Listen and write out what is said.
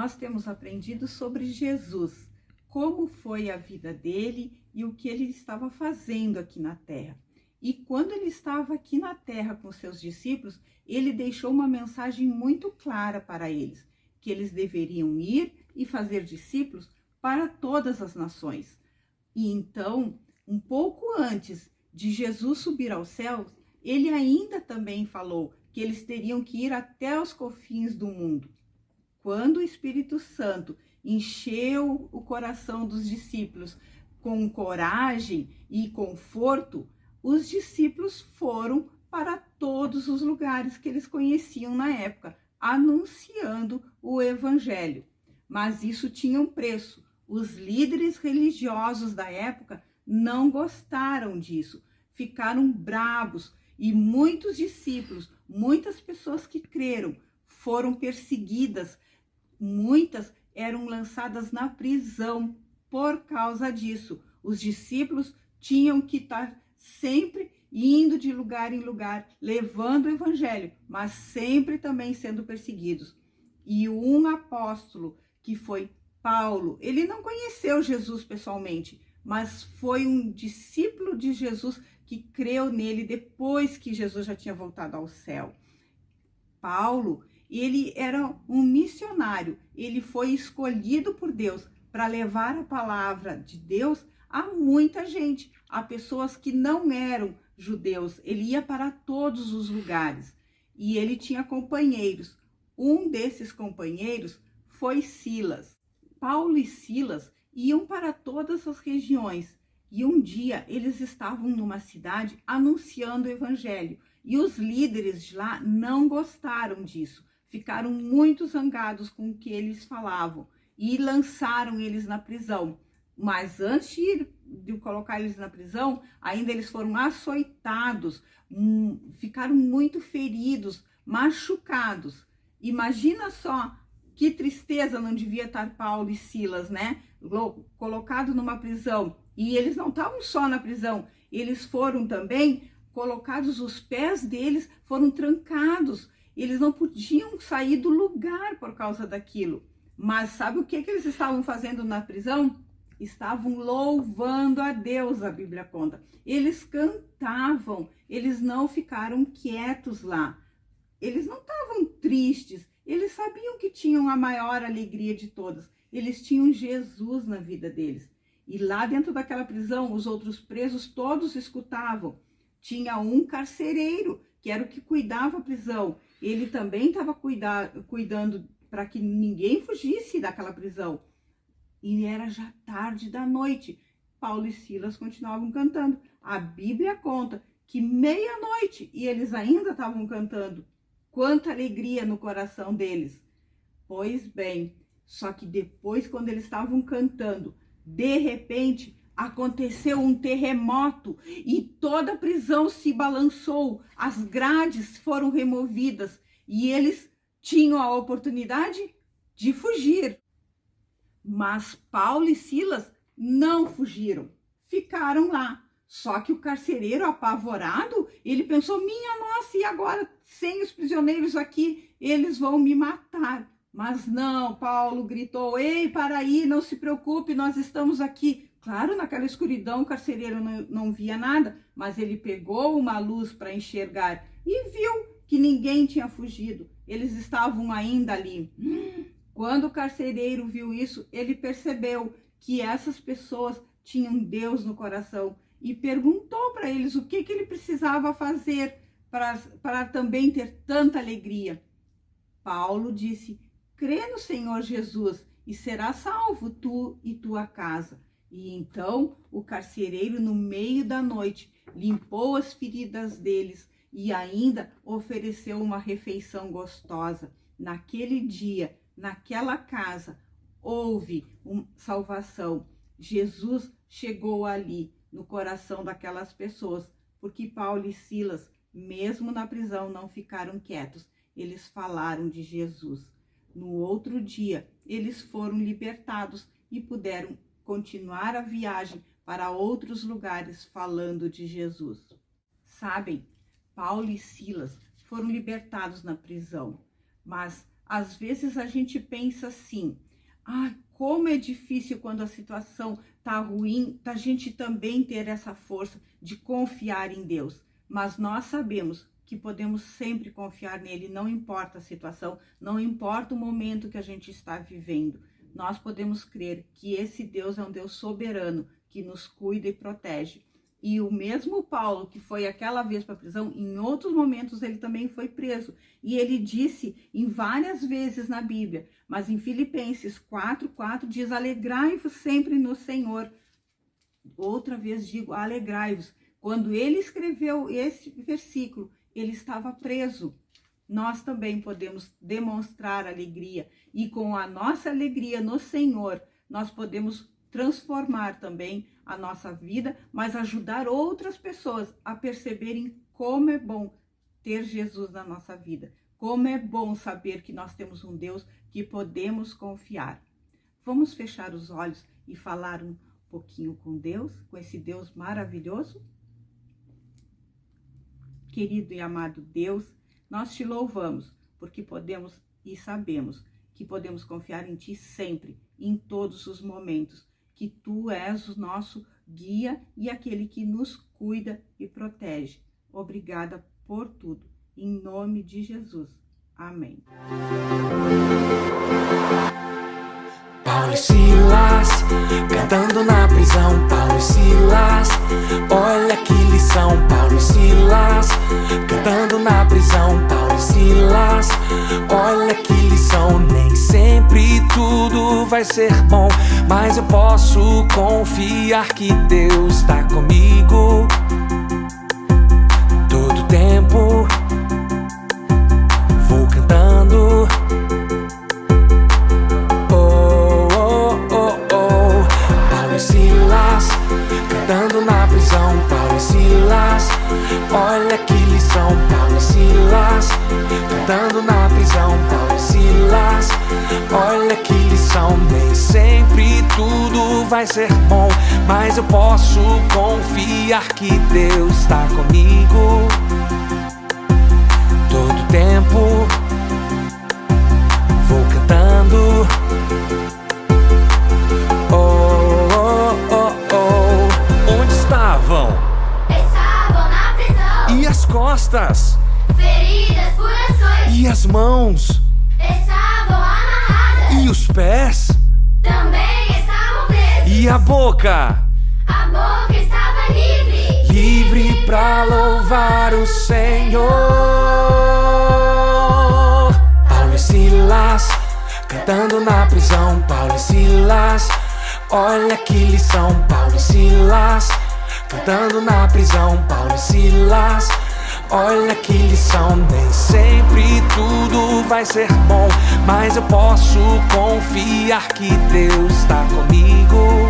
nós temos aprendido sobre Jesus, como foi a vida dele e o que ele estava fazendo aqui na terra. E quando ele estava aqui na terra com seus discípulos, ele deixou uma mensagem muito clara para eles, que eles deveriam ir e fazer discípulos para todas as nações. E então, um pouco antes de Jesus subir aos céus, ele ainda também falou que eles teriam que ir até os confins do mundo. Quando o Espírito Santo encheu o coração dos discípulos com coragem e conforto, os discípulos foram para todos os lugares que eles conheciam na época, anunciando o Evangelho. Mas isso tinha um preço. Os líderes religiosos da época não gostaram disso, ficaram bravos e muitos discípulos, muitas pessoas que creram, foram perseguidas. Muitas eram lançadas na prisão por causa disso. Os discípulos tinham que estar sempre indo de lugar em lugar, levando o evangelho, mas sempre também sendo perseguidos. E um apóstolo, que foi Paulo, ele não conheceu Jesus pessoalmente, mas foi um discípulo de Jesus que creu nele depois que Jesus já tinha voltado ao céu. Paulo, ele era um missionário, ele foi escolhido por Deus para levar a palavra de Deus a muita gente, a pessoas que não eram judeus. Ele ia para todos os lugares e ele tinha companheiros. Um desses companheiros foi Silas. Paulo e Silas iam para todas as regiões e um dia eles estavam numa cidade anunciando o evangelho e os líderes de lá não gostaram disso. Ficaram muito zangados com o que eles falavam e lançaram eles na prisão. Mas antes de colocar eles na prisão, ainda eles foram açoitados, ficaram muito feridos, machucados. Imagina só que tristeza não devia estar Paulo e Silas, né? Colocado numa prisão. E eles não estavam só na prisão, eles foram também colocados, os pés deles foram trancados. Eles não podiam sair do lugar por causa daquilo. Mas sabe o que eles estavam fazendo na prisão? Estavam louvando a Deus, a Bíblia conta. Eles cantavam, eles não ficaram quietos lá. Eles não estavam tristes, eles sabiam que tinham a maior alegria de todas. Eles tinham Jesus na vida deles. E lá dentro daquela prisão, os outros presos todos escutavam. Tinha um carcereiro, que era o que cuidava a prisão. Ele também estava cuidando para que ninguém fugisse daquela prisão. E era já tarde da noite. Paulo e Silas continuavam cantando. A Bíblia conta que meia-noite e eles ainda estavam cantando. Quanta alegria no coração deles. Pois bem, só que depois, quando eles estavam cantando, de repente aconteceu um terremoto e toda a prisão se balançou, as grades foram removidas e eles tinham a oportunidade de fugir. Mas Paulo e Silas não fugiram, ficaram lá. Só que o carcereiro, apavorado, ele pensou, minha nossa, e agora, sem os prisioneiros aqui, eles vão me matar. Mas não, Paulo gritou, ei, para aí, não se preocupe, nós estamos aqui. Claro, naquela escuridão o carcereiro não via nada, mas ele pegou uma luz para enxergar e viu que ninguém tinha fugido. Eles estavam ainda ali. Quando o carcereiro viu isso, ele percebeu que essas pessoas tinham Deus no coração e perguntou para eles o que ele precisava fazer para também ter tanta alegria. Paulo disse, crê no Senhor Jesus e será salvo tu e tua casa. E então o carcereiro, no meio da noite, limpou as feridas deles e ainda ofereceu uma refeição gostosa. Naquele dia, naquela casa, houve salvação. Jesus chegou ali no coração daquelas pessoas, porque Paulo e Silas, mesmo na prisão, não ficaram quietos. Eles falaram de Jesus. No outro dia, eles foram libertados e puderam continuar a viagem para outros lugares falando de Jesus. Sabem, Paulo e Silas foram libertados na prisão, mas Às vezes a gente pensa assim, como é difícil quando a situação tá ruim, da gente também ter essa força de confiar em Deus. Mas nós sabemos que podemos sempre confiar nele, não importa a situação, não importa o momento que a gente está vivendo. Nós podemos crer que esse Deus é um Deus soberano, que nos cuida e protege. E o mesmo Paulo, que foi aquela vez para a prisão, em outros momentos ele também foi preso. E ele disse em várias vezes na Bíblia, mas em Filipenses 4:4 diz: alegrai-vos sempre no Senhor. Outra vez digo, alegrai-vos. Quando ele escreveu esse versículo, ele estava preso. Nós também podemos demonstrar alegria. E com a nossa alegria no Senhor, nós podemos transformar também a nossa vida, mas ajudar outras pessoas a perceberem como é bom ter Jesus na nossa vida. Como é bom saber que nós temos um Deus que podemos confiar. Vamos fechar os olhos e falar um pouquinho com Deus, com esse Deus maravilhoso? Querido e amado Deus, nós te louvamos porque podemos e sabemos que podemos confiar em Ti sempre, em todos os momentos, que Tu és o nosso guia e aquele que nos cuida e protege. Obrigada por tudo. Em nome de Jesus. Amém. Paulo e Silas, cantando na prisão. Paulo e Silas, olha que lição. Paulo e Silas, cantando na prisão. Paulo e Silas, olha que lição. Nem sempre tudo vai ser bom, mas eu posso confiar que Deus está comigo todo tempo. Vou cantando. Paulo e Silas, cantando na prisão. Paulo e Silas, olha que lição. Paulo e Silas, cantando na prisão. Paulo e Silas, olha que lição. Nem sempre tudo vai ser bom, mas eu posso confiar que Deus está comigo todo tempo. Vou cantando. Onde estavam? Estavam na prisão. E as costas? Feridas por açoites. E as mãos? Estavam amarradas. E os pés? Também estavam presos. E a boca? A boca estava livre. Livre pra louvar o Senhor. Paulo e Silas, cantando na prisão. Paulo e Silas, olha que lição. Paulo e Silas, cantando na prisão. Paulo e Silas, olha que lição. Nem sempre tudo vai ser bom, mas eu posso confiar que Deus está comigo